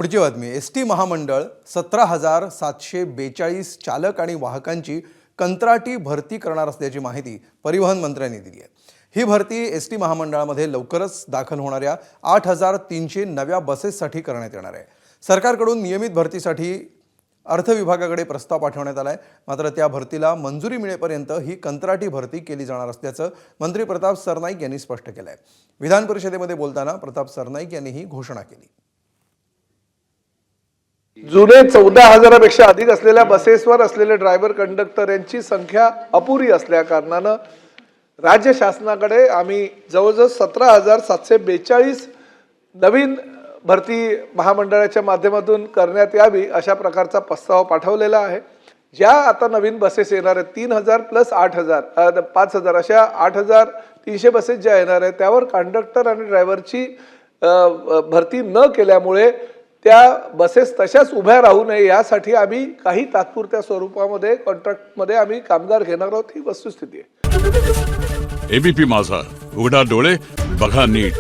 पुढची बातमी एसटी महामंडळ 17,742 चालक आणि वाहकांची कंत्राटी भरती करणार असल्याची माहिती परिवहन मंत्र्यांनी दिली आहे। ही भरती एसटी महामंडळामध्ये लवकरच दाखल होणाऱ्या 8,300 नव्या बसेससाठी करण्यात येणार आहे। सरकारकडून नियमित भरतीसाठी अर्थ विभागाकडे प्रस्ताव पाठवण्यात आलाय, मात्र त्या भरतीला मंजुरी मिळेपर्यंत ही कंत्राटी भरती केली जाणार असल्याचं मंत्री प्रताप सरनाईक यांनी स्पष्ट केलंय। विधान परिषदेमध्ये बोलताना प्रताप सरनाईक यांनी ही घोषणा केली। जुने 14,000पेक्षा अधिक असलेल्या बसेसवर असलेले ड्रायव्हर कंडक्टर यांची संख्या अपुरी असल्या कारणानं राज्य शासनाकडे आम्ही जवळजवळ 17,742 नवीन भरती महामंडळाच्या माध्यमातून करण्यात यावी अशा प्रकारचा प्रस्ताव पाठवलेला आहे। ज्या आता नवीन बसेस येणार आहेत 3,000 प्लस 8,000 5,000 अशा 8,300 बसेस ज्या येणार आहेत त्यावर कंडक्टर आणि ड्रायव्हरची भरती न केल्यामुळे त्या बसेस तशाच उभ्या राहू नये यासाठी आम्ही काही तात्पुरत्या स्वरूपामध्ये कॉन्ट्रॅक्टमध्ये आम्ही कामगार घेणार आहोत, ही वस्तुस्थिती आहे। एबीपी माझा, उघडा डोळे बघा नीट।